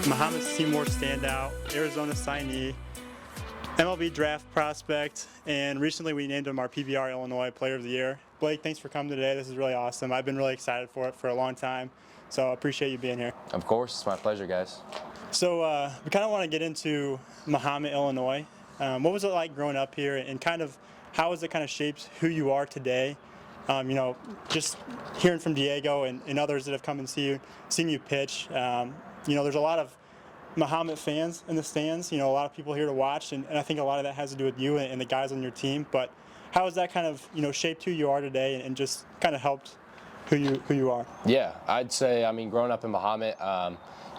Muhammad Seymour standout, Arizona signee, MLB Draft Prospect, and recently we named him our PBR Illinois Player of the Year. Blake, thanks for coming today. This is really awesome. I've been really excited for it for a long time, so I appreciate you being here. Of course, it's my pleasure, guys. So we kind of want to get into Muhammad, Illinois. What was it like growing up here, and kind of how has it kind of shaped who you are today? Just hearing from Diego and others that have come and seen you pitch. There's a lot of Muhammad fans in the stands. A lot of people here to watch, and I think a lot of that has to do with you and the guys on your team. But how has that kind of shaped who you are today, and just kind of helped who you are? Yeah, I'd say, growing up in Muhammad,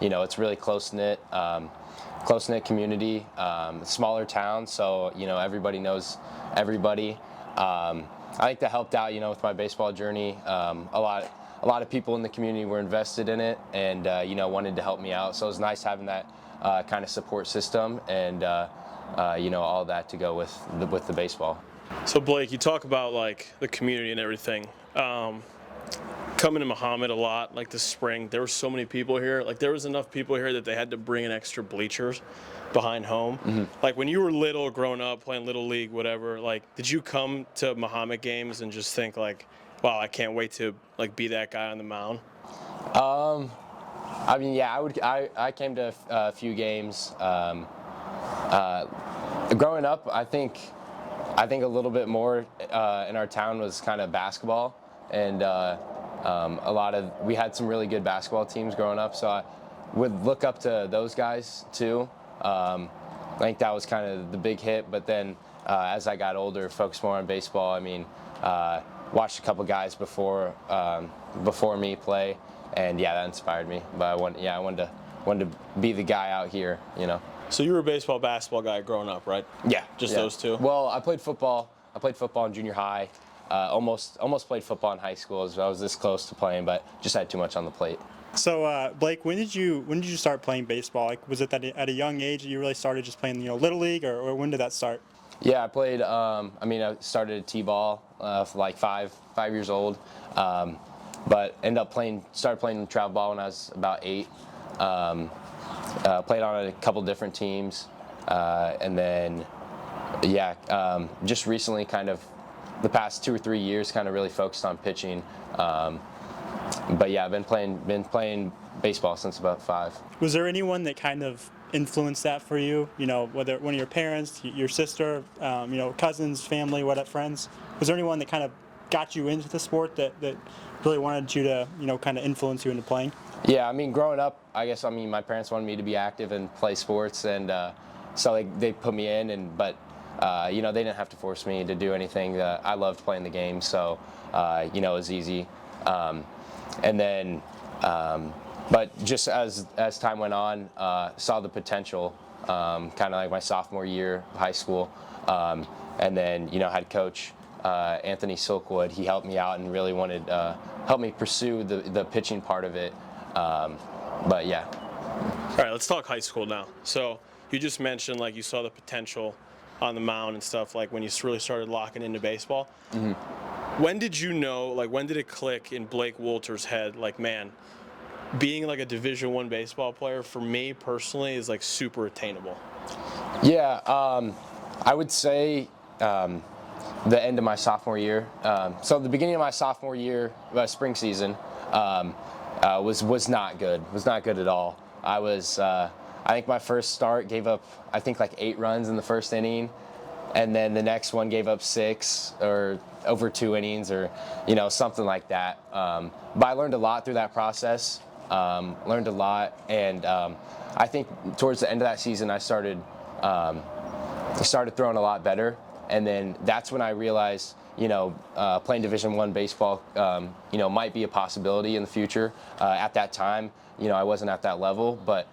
it's really close-knit community, smaller town, so everybody knows everybody. I think that helped out, with my baseball journey. A lot of people in the community were invested in it, and wanted to help me out. So it was nice having that kind of support system, and all that to go with the baseball. So Blake, you talk about like the community and everything. Coming to Muhammad a lot, like this spring, there were so many people here. Like there was enough people here that they had to bring in extra bleachers behind home. Mm-hmm. Like when you were little, growing up, playing Little League, whatever, like did you come to Muhammad games and just think like, wow, I can't wait to like be that guy on the mound? I came to a few games. Growing up, I think a little bit more in our town was kind of basketball, and we had some really good basketball teams growing up, so I would look up to those guys too. I think that was kind of the big hit, but then as I got older, focused more on baseball. Watched a couple guys before me play, and that inspired me. But I wanted to be the guy out here, So you were a baseball, basketball guy growing up, right? Yeah, just those two. Well, I played football. I played football in junior high. Almost played football in high school. I was this close to playing, but just had too much on the plate. So Blake, when did you start playing baseball? Like, was it that at a young age that you really started just playing Little League, or when did that start? Yeah, I played. I started at T-ball for like five years old, but started playing travel ball when I was about 8. Played on a couple different teams, and then just recently, kind of the past 2 or 3 years, kind of really focused on pitching. But I've been playing baseball since about 5. Was there anyone that kind of influenced that for you? Whether one of your parents, your sister, cousins, family, friends. Was there anyone that kind of got you into the sport that really wanted you to, kind of influence you into playing? Yeah, growing up, I guess, my parents wanted me to be active and play sports, and so they put me in, but they didn't have to force me to do anything. I loved playing the game, so it was easy. And then, but just as time went on, saw the potential, kind of like my sophomore year of high school, and then had coach Anthony Silkwood. He helped me out and really wanted help me pursue the pitching part of it. But yeah. All right, let's talk high school now. So you just mentioned like you saw the potential on the mound and stuff, like when you really started locking into baseball. Mm-hmm. When did you know, like when did it click in Blake Wolter's head, like, man, being like a Division I baseball player for me personally is like super attainable? Yeah, I would say the end of my sophomore year. So the beginning of my sophomore year, spring season, was not good. Was not good at all. I think my first start gave up, like 8 runs in the first inning, and then the next one gave up 6 or over 2 innings, or something like that. But I learned a lot through that process. Learned a lot, and I think towards the end of that season, I started throwing a lot better, and then that's when I realized, playing Division I baseball, might be a possibility in the future. At that time, I wasn't at that level, but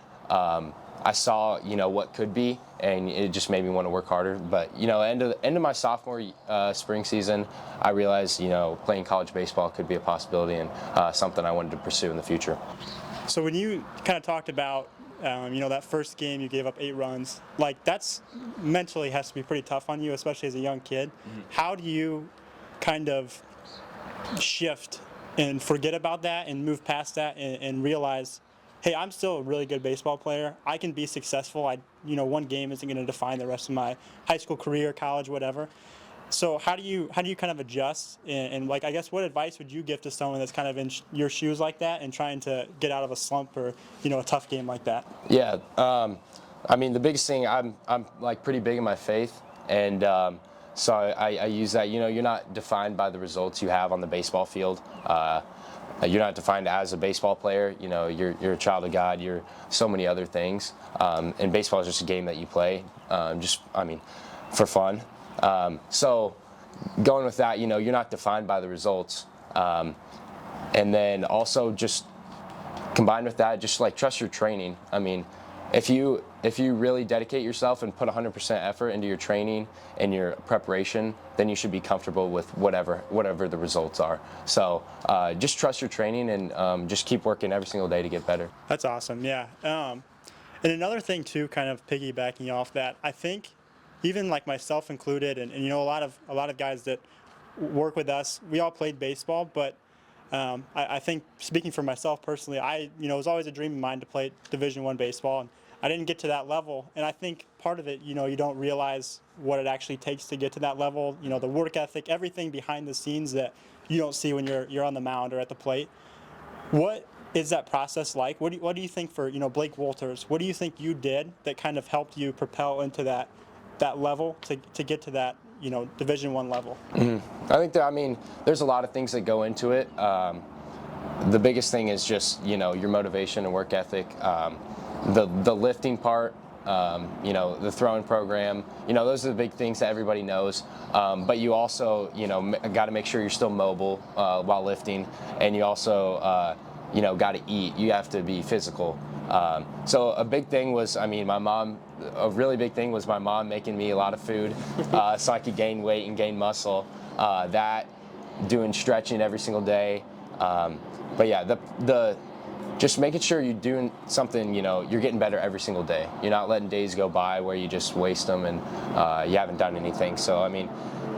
I saw, what could be, and it just made me want to work harder. But, end of my sophomore spring season, I realized, playing college baseball could be a possibility and something I wanted to pursue in the future. So when you kind of talked about, that first game you gave up 8 runs, like that's mentally has to be pretty tough on you, especially as a young kid. Mm-hmm. How do you kind of shift and forget about that and move past that and realize, hey, I'm still a really good baseball player. I can be successful. One game isn't going to define the rest of my high school career, college, whatever. So how do you kind of adjust and like, I guess, what advice would you give to someone that's kind of in your shoes like that and trying to get out of a slump or a tough game like that? Yeah, I mean, the biggest thing, I'm like pretty big in my faith, and so I use that. You're not defined by the results you have on the baseball field. You're not defined as a baseball player. You're a child of God. You're so many other things, and baseball is just a game that you play, for fun. So going with that, you're not defined by the results, and then also just combined with that, just like trust your training. I mean, if you really dedicate yourself and put 100% effort into your training and your preparation, then you should be comfortable with whatever the results are. So just trust your training and just keep working every single day to get better. That's awesome. Yeah. And another thing too, kind of piggybacking off that, I think even like myself included, and a lot of guys that work with us, we all played baseball, but I think, speaking for myself personally, it was always a dream of mine to play Division I baseball, and I didn't get to that level. And I think part of it, you don't realize what it actually takes to get to that level. The work ethic, everything behind the scenes that you don't see when you're on the mound or at the plate. What is that process like? What do you think for Blake Wolters? What do you think you did that kind of helped you propel into that level to get to that Division I level? I think there's a lot of things that go into it. The biggest thing is just your motivation and work ethic. The lifting part, the throwing program. Those are the big things that everybody knows. But you also got to make sure you're still mobile while lifting, and you also got to eat. You have to be physical. So a big thing was, my mom. A really big thing was my mom making me a lot of food so I could gain weight and gain muscle. Doing stretching every single day. But yeah, the just making sure you're doing something, you're getting better every single day. You're not letting days go by where you just waste them and you haven't done anything. So,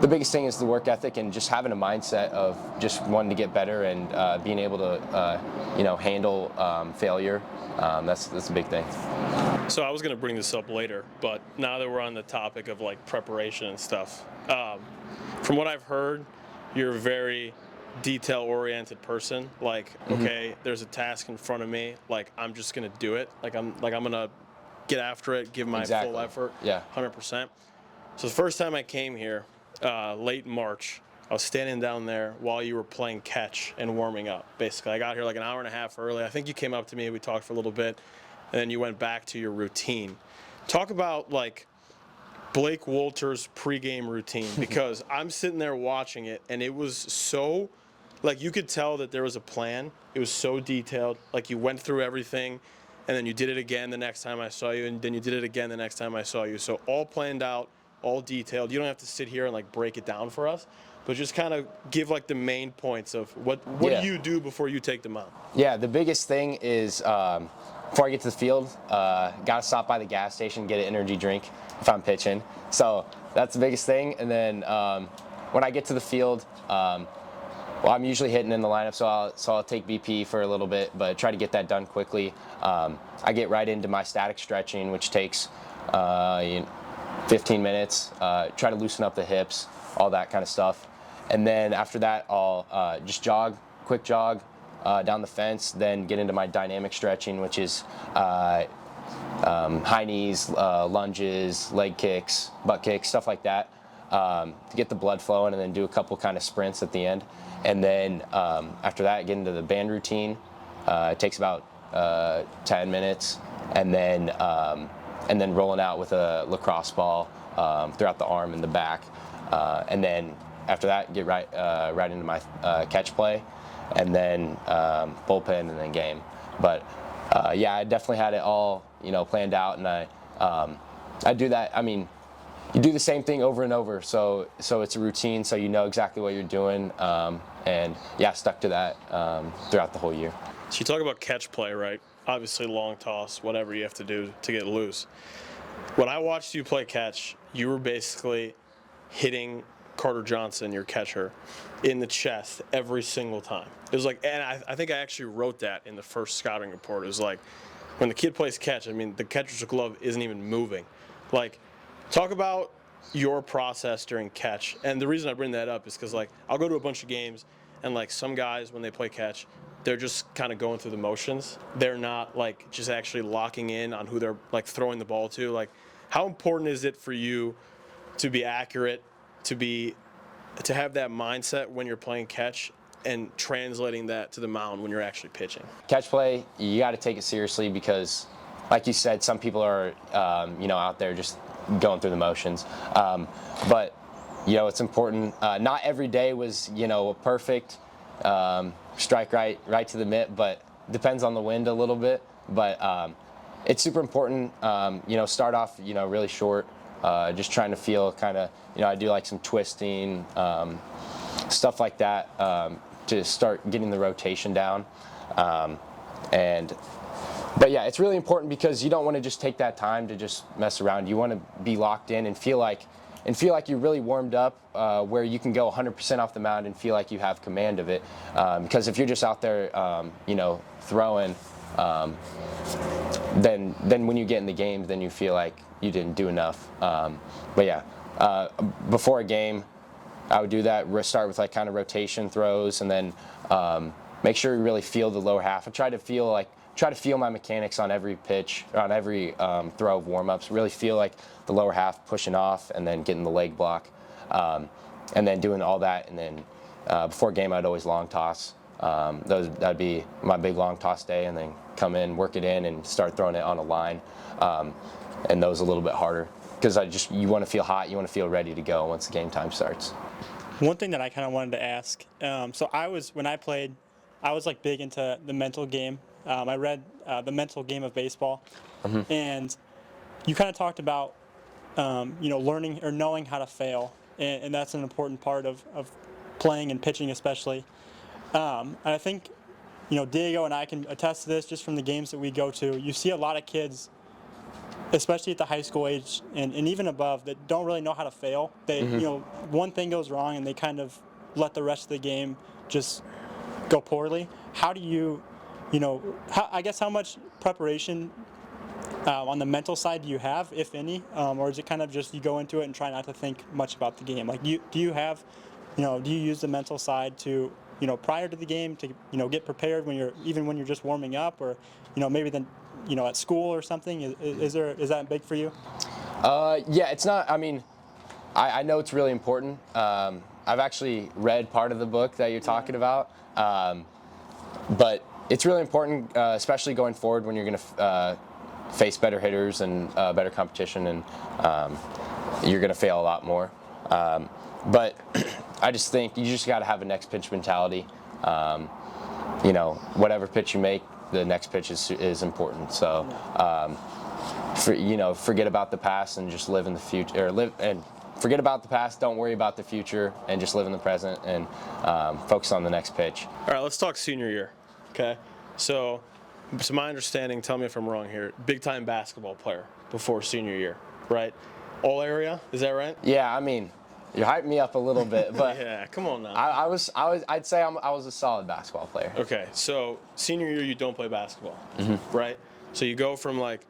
the biggest thing is the work ethic and just having a mindset of just wanting to get better and being able to, handle failure. That's a big thing. So I was going to bring this up later, but now that we're on the topic of like preparation and stuff, from what I've heard, you're a very detail-oriented person. Like, okay, there's a task in front of me. Like, I'm just going to do it. I'm going to get after it, give my full effort. Yeah. 100%. So the first time I came here, late March, I was standing down there while you were playing catch and warming up. Basically, I got here like an hour and a half early. I think you came up to me, we talked for a little bit, and then you went back to your routine. Talk about like Blake Wolters' pregame routine, because I'm sitting there watching it, and it was so, like, you could tell that there was a plan. It was so detailed. Like, you went through everything, and then you did it again the next time I saw you, and then you did it again the next time I saw you. So all planned out, all detailed. You don't have to sit here and like break it down for us, but just kind of give like the main points of what do you do before you take them out? Yeah, the biggest thing is before I get to the field, got to stop by the gas station, get an energy drink if I'm pitching. So that's the biggest thing. And then when I get to the field, I'm usually hitting in the lineup, so I'll take BP for a little bit, but try to get that done quickly. I get right into my static stretching, which takes 15 minutes. Try to loosen up the hips, all that kind of stuff. And then after that, I'll just quick jog down the fence, then get into my dynamic stretching, which is high knees, lunges, leg kicks, butt kicks, stuff like that, to get the blood flowing, and then do a couple kind of sprints at the end. And then after that, get into the band routine. It takes about 10 minutes, and then rolling out with a lacrosse ball throughout the arm and the back. And then after that, get right into my catch play, and then bullpen, and then game. But yeah, I definitely had it all planned out, and I do that. You do the same thing over and over, so it's a routine, so you know exactly what you're doing, and yeah, stuck to that throughout the whole year. So you talk about catch play, right? Obviously long toss, whatever you have to do to get loose. When I watched you play catch, you were basically hitting Carter Johnson, your catcher, in the chest every single time. It was like, and I think I actually wrote that in the first scouting report. It was like, when the kid plays catch, I mean, the catcher's glove isn't even moving. Like, talk about your process during catch. And the reason I bring that up is because, like, I'll go to a bunch of games, and, like, some guys, when they play catch, they're just kind of going through the motions. They're not, like, just actually locking in on who they're, like, throwing the ball to. Like, how important is it for you to be accurate, to have that mindset when you're playing catch and translating that to the mound when you're actually pitching? Catch play, you got to take it seriously because, like you said, some people are, out there just going through the motions. But, it's important. Not every day was, a perfect strike right to the mitt, but depends on the wind a little bit. But it's super important, start off, really short, just trying to feel kind of, I do like some twisting, stuff like that, to start getting the rotation down. But yeah, it's really important because you don't want to just take that time to just mess around. You want to be locked in and feel like you're really warmed up, where you can go 100% off the mound and feel like you have command of it. Because if you're just out there, throwing, then when you get in the game, then you feel like you didn't do enough. But yeah, before a game, I would do that. Start with like kind of rotation throws, and then make sure you really feel the lower half. I try to feel my mechanics on every pitch, on every throw of warm-ups. Really feel like the lower half pushing off, and then getting the leg block, and then doing all that. And then before game, I'd always long toss. That'd be my big long toss day, and then come in, work it in, and start throwing it on a line. And those a little bit harder because you want to feel hot, you want to feel ready to go once the game time starts. One thing that I kind of wanted to ask, so when I played, I was like big into the mental game. I read The Mental Game of Baseball, and you kind of talked about, learning or knowing how to fail, and that's an important part of playing and pitching especially. And I think, Diego and I can attest to this just from the games that we go to. You see a lot of kids, especially at the high school age and even above, that don't really know how to fail. They, one thing goes wrong and they kind of let the rest of the game just go poorly. How do you, how much preparation on the mental side do you have, if any, or is it kind of just you go into it and try not to think much about the game? Like, do you have, do you use the mental side to, prior to the game to, get prepared when you're just warming up, or, maybe then, at school or something? Is that big for you? Yeah, it's not. I mean, I know it's really important. I've actually read part of the book that you're talking about, but it's really important, especially going forward when you're going to face better hitters and better competition, and you're going to fail a lot more. But I just think you just got to have a next pitch mentality. Whatever pitch you make, the next pitch is important. So, forget about the past and just live in the future, forget about the past, don't worry about the future, and just live in the present and focus on the next pitch. All right, let's talk senior year, okay? So to my understanding, tell me if I'm wrong here, big-time basketball player before senior year, right? All area, is that right? Yeah, I mean, you hyped me up a little bit, but yeah, come on now. I'd say I was a solid basketball player. Okay, so senior year you don't play basketball, right? So you go from like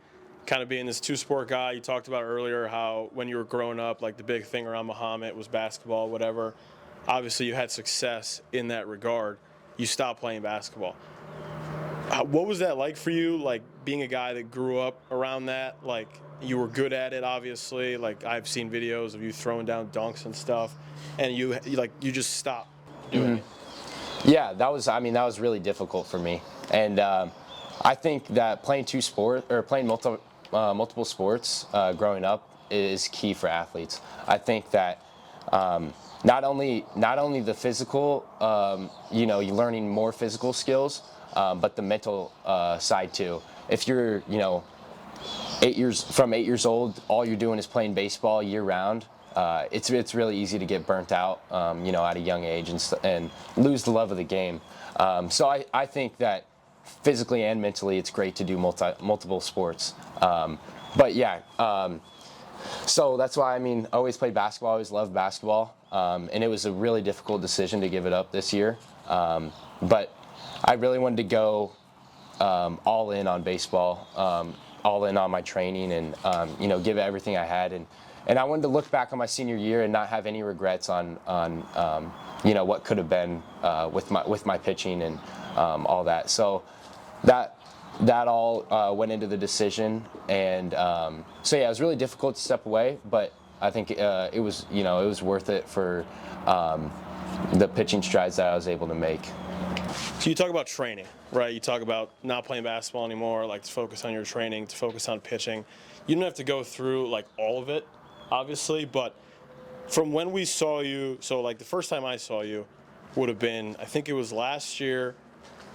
kind of being this two-sport guy. You talked about earlier how when you were growing up, like the big thing around Muhammad was basketball, whatever. Obviously, you had success in that regard. You stopped playing basketball. What was that like for you, like being a guy that grew up around that? Like, you were good at it, obviously. Like, I've seen videos of you throwing down dunks and stuff, and you just stopped doing it. Yeah, that was really difficult for me, and I think that playing multiple sports growing up is key for athletes. I think that not only the physical, you're learning more physical skills, but the mental side too. If you're, 8 years old, all you're doing is playing baseball year round, it's really easy to get burnt out, at a young age and lose the love of the game. So I think that physically and mentally, it's great to do multiple sports. But yeah, so that's why I always played basketball. I always loved basketball. and it was a really difficult decision to give it up this year. But I really wanted to go all in on baseball, all in on my training, and give it everything I had. And I wanted to look back on my senior year and not have any regrets on what could have been with my pitching and all that. So that all went into the decision, and so yeah, it was really difficult to step away, but I think it was worth it for the pitching strides that I was able to make. So you talk about training, right? You talk about not playing basketball anymore, like to focus on your training, to focus on pitching. You don't have to go through like all of it, obviously, but from when we saw you, so like the first time I saw you would have been, I think it was last year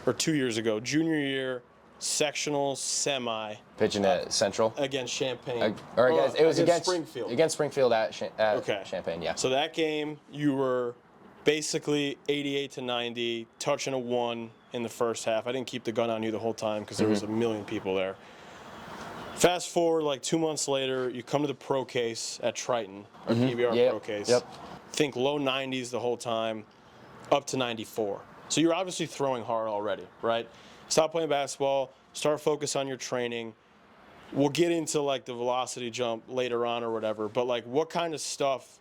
or 2 years ago, junior year, sectional, semi. Pitching at Central? Against Champaign. It was against Springfield. Against Springfield at Okay. Champaign, yeah. So that game, you were basically 88 to 90, touching a 1 in the first half. I didn't keep the gun on you the whole time because there was a million people there. Fast forward like 2 months later, you come to the pro case at Triton, or PBR pro case. Yep. Think low 90s the whole time, up to 94. So you're obviously throwing hard already, right? Stop playing basketball, start focus on your training. We'll get into like the velocity jump later on or whatever, but like what kind of stuff,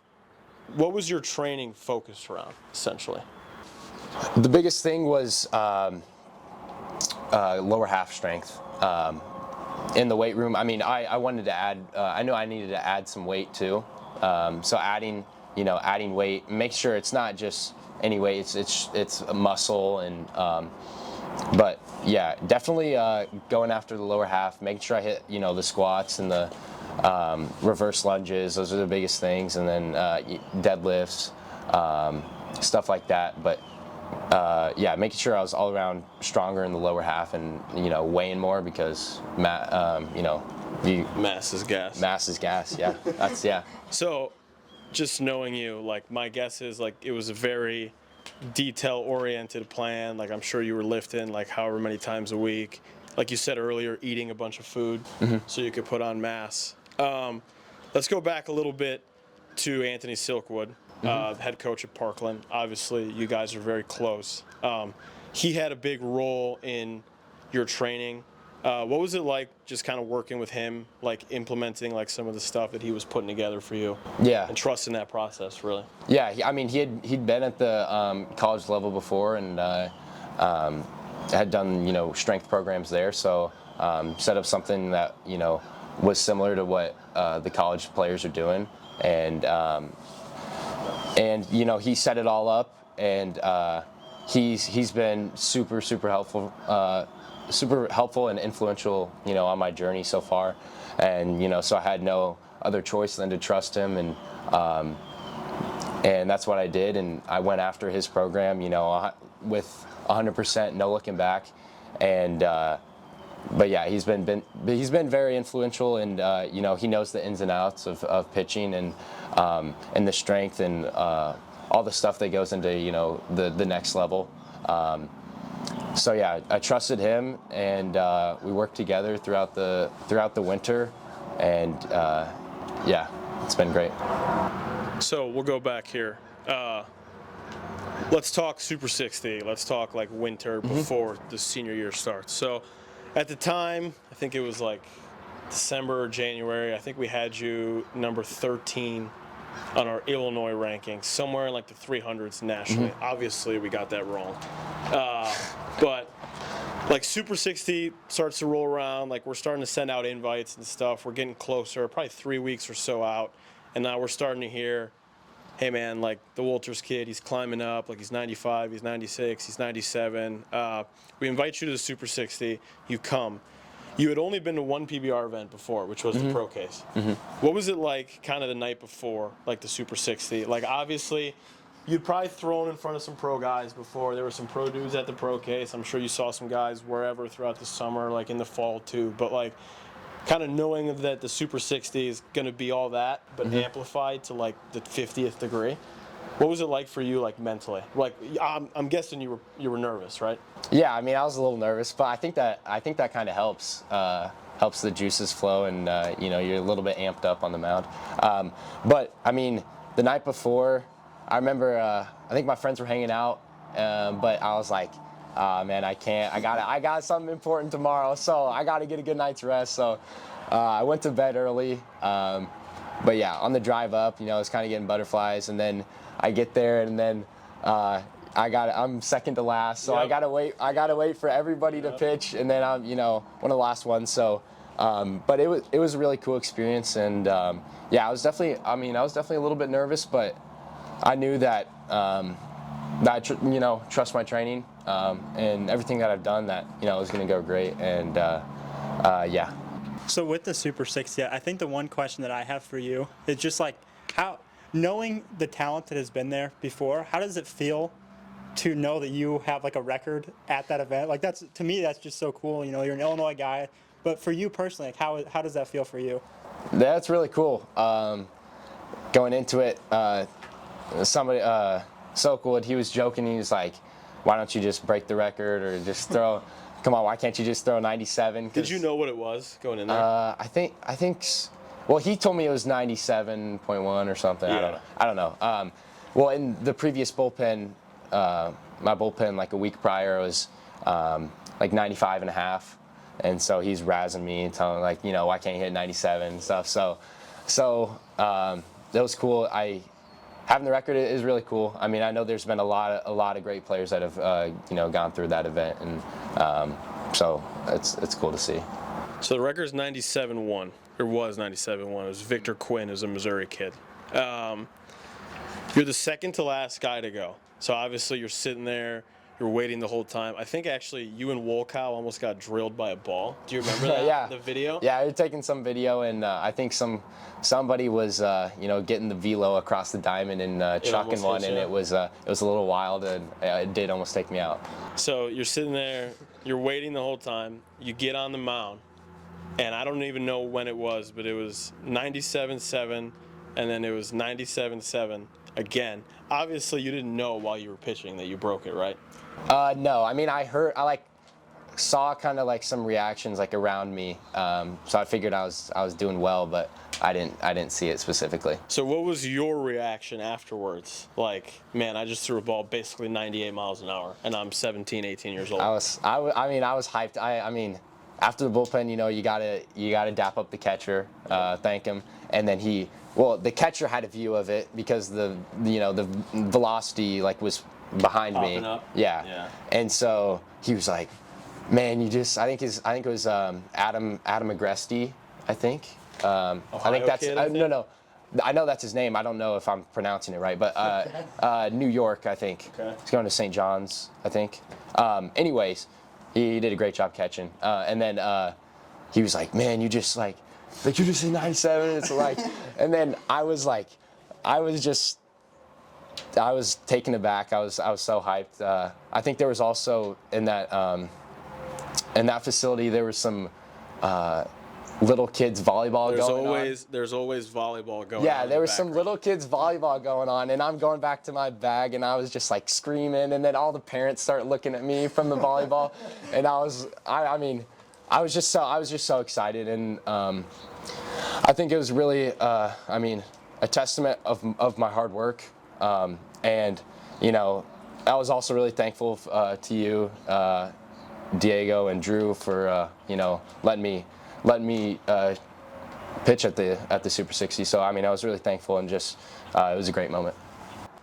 what was your training focused around, essentially? The biggest thing was lower half strength. In the weight room, I mean, I wanted to add, I knew I needed to add some weight too. So adding weight, make sure it's not just any weight, it's a muscle, and but yeah, definitely going after the lower half, making sure I hit, the squats and the reverse lunges. Those are the biggest things, and then deadlifts, stuff like that. But yeah, making sure I was all around stronger in the lower half, and weighing more because mass is gas. Mass is gas. Yeah, that's yeah. So, just knowing you, like my guess is like it was a very detail-oriented plan. Like I'm sure you were lifting like however many times a week. Like you said earlier, eating a bunch of food so you could put on mass. Let's go back a little bit to Anthony Silkwood, head coach at Parkland. Obviously, you guys are very close. He had a big role in your training. What was it like just kind of working with him, like implementing like some of the stuff that he was putting together for you? Yeah. And trusting that process, really? Yeah, he'd been at the college level before, and had done strength programs there. So set up something that was similar to what the college players are doing, and he set it all up, and he's been super helpful. Super helpful and influential, on my journey so far, and so I had no other choice than to trust him, and that's what I did, and I went after his program, with 100%, no looking back, and but yeah, he's been very influential, and he knows the ins and outs of pitching, and the strength, and all the stuff that goes into the next level. So yeah, I trusted him, and we worked together throughout the winter, and yeah, it's been great. So we'll go back here. Let's talk Super 60. Let's talk like winter before the senior year starts. So at the time, I think it was like December or January, I think we had you number 13 on our Illinois ranking, somewhere in like the 300s nationally. Obviously, we got that wrong. But like Super 60 starts to roll around, like we're starting to send out invites and stuff. We're getting closer, probably 3 weeks or so out. And now we're starting to hear, hey man, like the Walters kid, he's climbing up, like he's 95, he's 96, he's 97. We invite you to the Super 60, you come. You had only been to one PBR event before, which was the Pro Case. What was it like kind of the night before, like the Super 60? Like obviously, you'd probably thrown in front of some pro guys before. There were some pro dudes at the Pro Case. I'm sure you saw some guys wherever throughout the summer, like in the fall too. But like kind of knowing that the Super 60 is going to be all that, but amplified to like the 50th degree. What was it like for you, like mentally? Like I'm guessing you were nervous, right? Yeah, I mean, I was a little nervous, but I think that kind of helps the juices flow, and you're a little bit amped up on the mound. But I mean, the night before, I remember I think my friends were hanging out, but I was like, man, I can't. I got something important tomorrow, so I got to get a good night's rest. So I went to bed early. But yeah, on the drive up, I was kind of getting butterflies, and then I get there, and then I'm second to last, so I gotta wait for everybody to pitch, and then I'm one of the last ones. So, but it was a really cool experience, and yeah, I was definitely a little bit nervous, but I knew that trust my training and everything that I've done, that it was gonna go great, and yeah. So with the Super 60, I think the one question that I have for you is just like, how, knowing the talent that has been there before, how does it feel to know that you have like a record at that event? Like, that's, to me, that's just so cool. You're an Illinois guy, but for you personally, like, how does that feel for you? That's really cool. Going into it, somebody, Silkwood, he was joking. He was like, "Why don't you just break the record or just throw? Come on, why can't you just throw 97?" Did you know what it was going in there? I think. Well, he told me it was 97.1 or something. Yeah. I don't know. Well, in the previous bullpen, my bullpen like a week prior was like 95 and a half, and so he's razzing me and telling like, why can't you hit 97 and stuff. So that was cool. Having the record is really cool. I mean, I know there's been a lot of great players that have gone through that event, and so it's cool to see. So the record's 97-1, or was 97-1. It was Victor Quinn, who's a Missouri kid. You're the second to last guy to go. So obviously you're sitting there, you're waiting the whole time. I think actually you and Wolkow almost got drilled by a ball. Do you remember that? Yeah. The video? Yeah, you're taking some video, and I think somebody was getting the velo across the diamond and chucking one, and it was a little wild, and it did almost take me out. So you're sitting there, you're waiting the whole time. You get on the mound, and I don't even know when it was, but it was 97-7, and then it was 97-7 again. Obviously, you didn't know while you were pitching that you broke it, right? No, I mean, I saw kind of like some reactions like around me, so I figured I was doing well, but I didn't see it specifically. So what was your reaction afterwards? Like, man, I just threw a ball basically 98 miles an hour, and I'm 17, 18 years old. I was hyped. I mean, after the bullpen, you gotta dap up the catcher, thank him, and then the catcher had a view of it because the velocity like was behind me. Up. Yeah. And so he was like, "Man, I think it was Adam Agresti, I think. I think that's kid, no. I know that's his name. I don't know if I'm pronouncing it right, but New York, I think. Okay. He's going to St. John's, I think. Anyways, he did a great job catching, and then he was like, "Man, you just like you just hit 97." It's like, and then I was taken aback. I was so hyped. I think there was also in that facility there was some little kids volleyball going on. There's always volleyball going on. Yeah, there was some little kids volleyball going on, and I'm going back to my bag, and I was just like screaming, and then all the parents start looking at me from the volleyball, and I was just so excited, and I think it was really a testament of my hard work, and I was also really thankful to you, Diego and Drew, for letting me pitch at the Super 60. So I was really thankful, and just it was a great moment.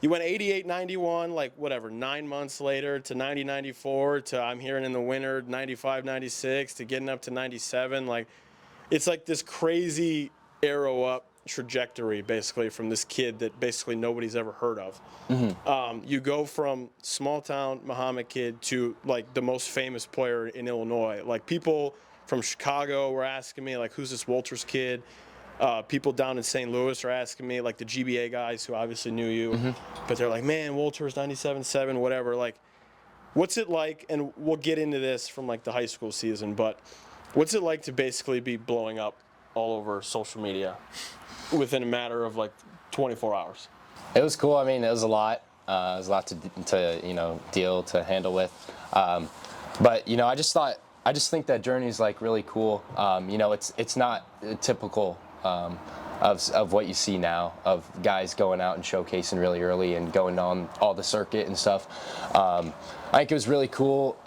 You went 88-91, like whatever, 9 months later, to 90-94, to I'm hearing in the winter 95-96, to getting up to 97. Like, it's like this crazy arrow up trajectory, basically, from this kid that basically nobody's ever heard of. Mm-hmm. You go from small town Muhammad kid to like the most famous player in Illinois. Like, people from Chicago were asking me, like, who's this Walters kid? People down in St. Louis are asking me, like the GBA guys who obviously knew you, mm-hmm. but they're like, man, Walters 97-7, whatever. Like, what's it like? And we'll get into this from like the high school season, but what's it like to basically be blowing up all over social media within a matter of like 24 hours? It was cool. It was a lot. It was a lot to handle with. But I just think that journey is like really cool. It's not typical. of what you see now, of guys going out and showcasing really early and going on all the circuit and stuff. I think it was really cool,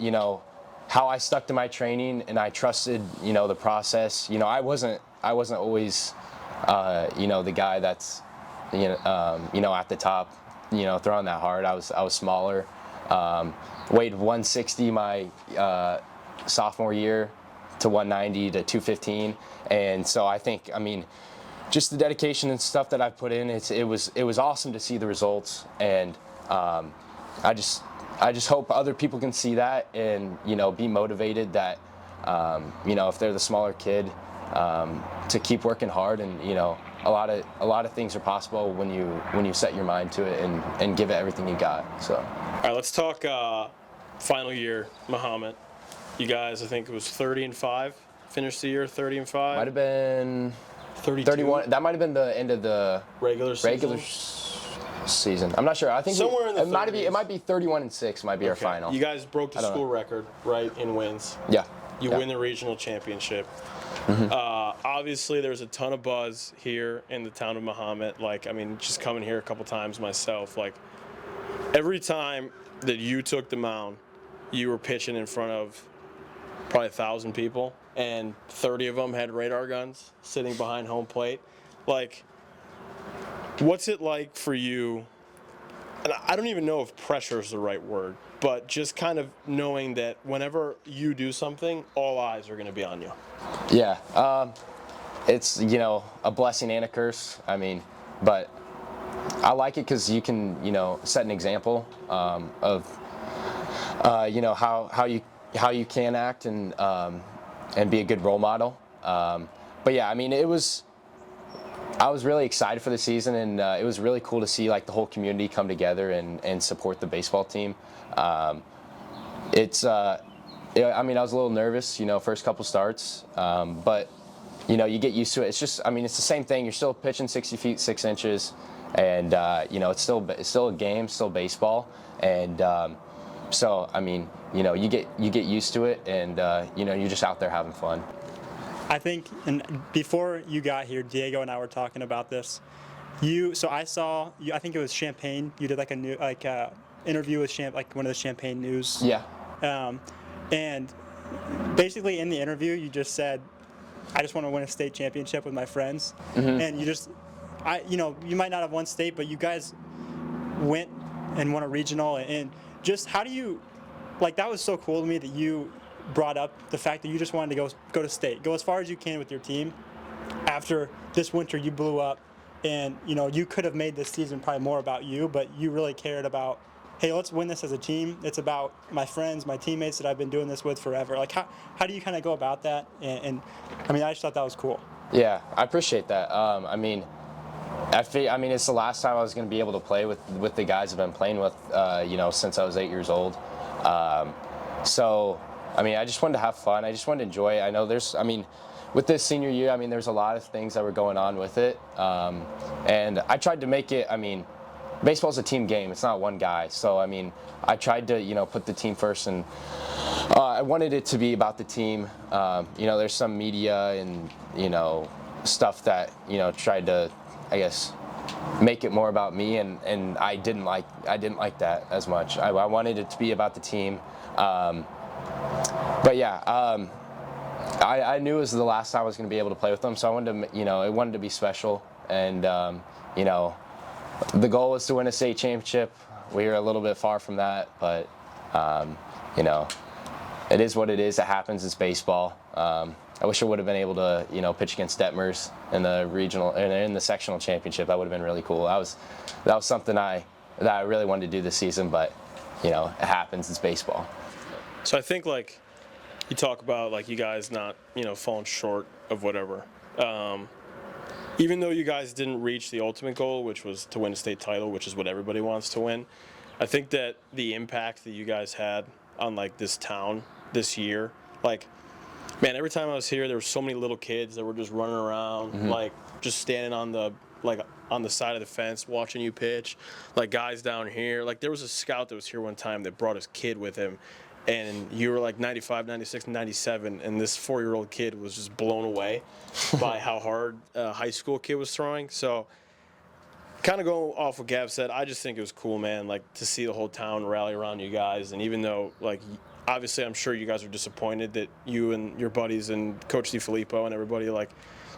how I stuck to my training and I trusted, the process. I wasn't always, the guy that's, at the top, throwing that hard. I was smaller. Weighed 160 my sophomore year to 190 to 215, and so I think, just the dedication and stuff that I've put in, it was awesome to see the results, and I just hope other people can see that and be motivated that if they're the smaller kid, to keep working hard, and a lot of things are possible when you set your mind to it and give it everything you got. So, all right, let's talk final year, Muhammad. You guys, I think it was 30-5. Finished the year 30-5. Might have been 32. 31. That might have been the end of the regular season. I'm not sure. I think somewhere in the 30s. It might be 31-6. Might be our final. You guys broke the school record, right, in wins. Yeah. You win the regional championship. Mm-hmm. Obviously, there's a ton of buzz here in the town of Muhammad. Just coming here a couple times myself. Every time that you took the mound, you were pitching in front of probably 1,000 people, and 30 of them had radar guns sitting behind home plate. What's it like for you? And I don't even know if pressure is the right word, but just kind of knowing that whenever you do something, all eyes are going to be on you. Yeah, it's a blessing and a curse. But I like it because you can set an example of how you can act and be a good role model. But yeah, I was really excited for the season, and it was really cool to see the whole community come together and support the baseball team. I was a little nervous, first couple starts, but you get used to it. It's just, it's the same thing. You're still pitching 60 feet 6 inches, and it's still a game, still baseball, and so you get used to it, and you're just out there having fun. I think, and before you got here, Diego and I were talking about this. So I saw you. I think it was Champaign. You did a interview with one of the Champaign News. Yeah. And basically in the interview, you just said, "I just want to win a state championship with my friends." Mm-hmm. And you might not have won state, but you guys went and won a regional. And just how do you, that was so cool to me that you brought up the fact that you just wanted to go to state, go as far as you can with your team. After this winter, you blew up, and you could have made this season probably more about you, but you really cared about, hey, let's win this as a team. It's about my friends, my teammates that I've been doing this with forever. How do you kind of go about that? And I just thought that was cool. Yeah, I appreciate that. It's the last time I was going to be able to play with the guys I've been playing with, since I was 8 years old. So, I just wanted to have fun. I just wanted to enjoy it. I know with this senior year, there's a lot of things that were going on with it. And I tried to make it, baseball's a team game. It's not one guy. So, I tried to, put the team first, and I wanted it to be about the team. There's some media and, stuff that, tried to, I guess, make it more about me, and I didn't like that as much. I wanted it to be about the team. But yeah, I knew it was the last time I was going to be able to play with them, so I wanted to, it wanted to be special, and the goal was to win a state championship. We were a little bit far from that, but it is what it is. It happens. It's baseball. I wish I would have been able to, pitch against Detmers in the regional and in the sectional championship. That would have been really cool. That was something that I really wanted to do this season, but it happens. It's baseball. So I think you talk about you guys not falling short of whatever. Even though you guys didn't reach the ultimate goal, which was to win a state title, which is what everybody wants to win, I think that the impact that you guys had on this town this year, man, every time I was here, there were so many little kids that were just running around, mm-hmm. Just standing on the side of the fence watching you pitch, guys down here. There was a scout that was here one time that brought his kid with him, and you were like 95, 96, 97, and this 4-year-old kid was just blown away by how hard a high school kid was throwing. So kind of going off what Gav said, I just think it was cool, man, like to see the whole town rally around you guys. And even though, like, obviously I'm sure you guys are disappointed that you and your buddies and Coach DiFilippo and everybody, like,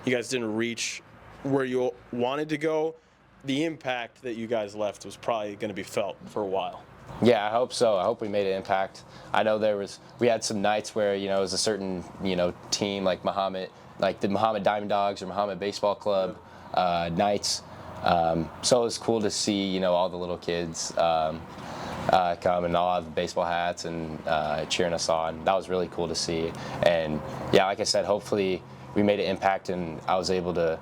you guys didn't reach where you wanted to go, the impact that you guys left was probably going to be felt for a while. Yeah, I hope so. I hope we made an impact. I know we had some nights where, it was a certain, team like Muhammad, like the Muhammad Diamond Dogs or Muhammad Baseball Club nights. So it was cool to see, all the little kids come and all have the baseball hats and cheering us on. That was really cool to see. And yeah, like I said, hopefully we made an impact and I was able to,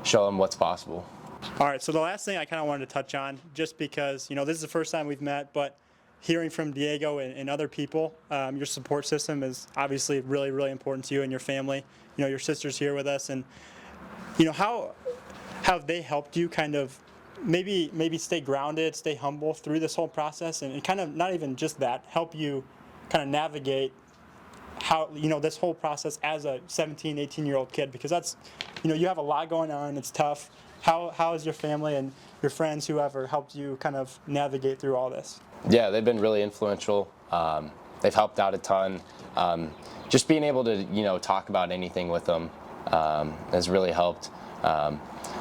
show them what's possible. All right, so the last thing I kind of wanted to touch on, just because, this is the first time we've met, but hearing from Diego and other people, your support system is obviously really, really important to you and your family. Your sister's here with us, and, how have they helped you kind of maybe stay grounded, stay humble through this whole process, and kind of not even just that, help you kind of navigate how, this whole process as a 17, 18-year-old kid, because that's, you have a lot going on, it's tough. How has your family and your friends, whoever, helped you kind of navigate through all this? Yeah, they've been really influential. They've helped out a ton. Just being able to, talk about anything with them has really helped.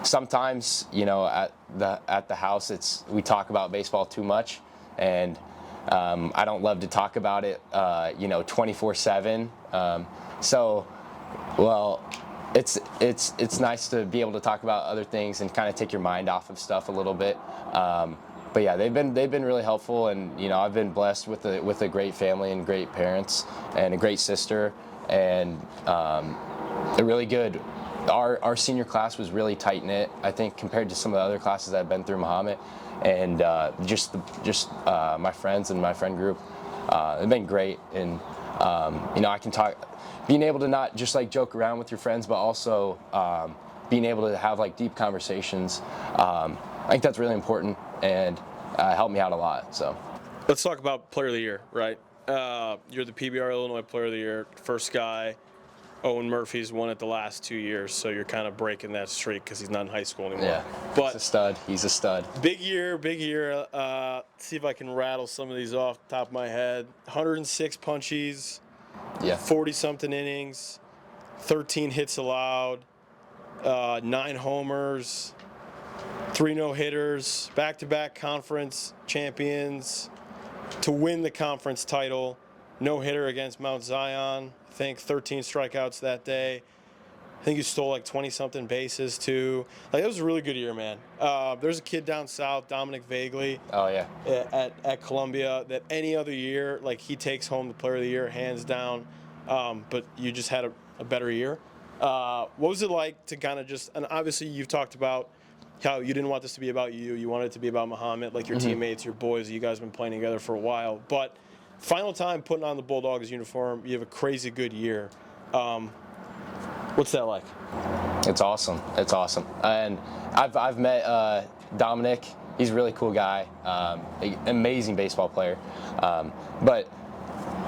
Sometimes, at the house, we talk about baseball too much, and I don't love to talk about it, 24/7. It's nice to be able to talk about other things and kind of take your mind off of stuff a little bit. But yeah, they've been really helpful, and I've been blessed with a great family and great parents and a great sister, and they're really good. Our senior class was really tight knit, I think, compared to some of the other classes that I've been through Muhammad, and just my friends and my friend group have been great, and I can talk. Being able to not just like joke around with your friends, but also being able to have like deep conversations. I think that's really important and helped me out a lot. So, let's talk about Player of the Year, right? You're the PBR Illinois Player of the Year, first guy. Owen Murphy's won it the last 2 years, so you're kind of breaking that streak because he's not in high school anymore. Yeah, but he's a stud. He's a stud. Big year, big year. See if I can rattle some of these off the top of my head. 106 punchies. Yeah. 40-something innings, 13 hits allowed, 9 homers, 3 no-hitters, back-to-back conference champions, to win the conference title, no-hitter against Mount Zion, I think 13 strikeouts that day. I think you stole like 20-something bases too. Like, it was a really good year, man. There's a kid down south, Dominic Vagley. Oh yeah. At Columbia, that any other year, like, he takes home the Player of the Year hands down. But you just had a better year. What was it like to kind of just, and obviously you've talked about how you didn't want this to be about you. You wanted it to be about Muhammad, like your teammates, your boys. You guys have been playing together for a while. But final time putting on the Bulldogs uniform, you have a crazy good year. What's that like? It's awesome. It's awesome. And I've met Dominic. He's a really cool guy. Amazing baseball player. But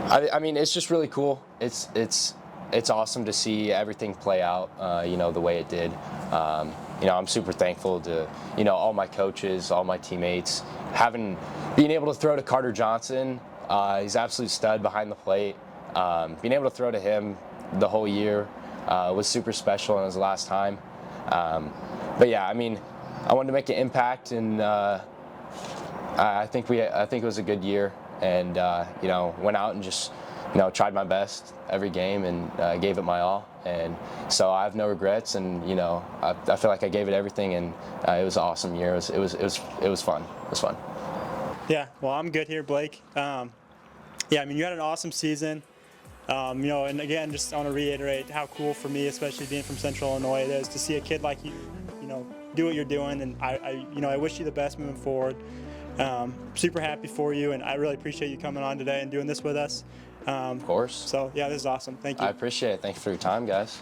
I mean, it's just really cool. It's awesome to see everything play out, the way it did. I'm super thankful to, all my coaches, all my teammates, being able to throw to Carter Johnson. He's an absolute stud behind the plate. Being able to throw to him the whole year was super special, and it was the last time. But yeah, I mean, I wanted to make an impact, and I think it was a good year, and went out and just tried my best every game and gave it my all, and so I have no regrets, and I feel like I gave it everything, and it was an awesome year. It was fun. It was fun. Yeah, well, I'm good here, Blake. Yeah, I mean, you had an awesome season. And again, just want to reiterate how cool for me, especially being from Central Illinois, it is to see a kid like you, do what you're doing, and I wish you the best moving forward. Super happy for you, and I really appreciate you coming on today and doing this with us. Of course. So yeah, this is awesome. Thank you. I appreciate it. Thank you for your time, guys.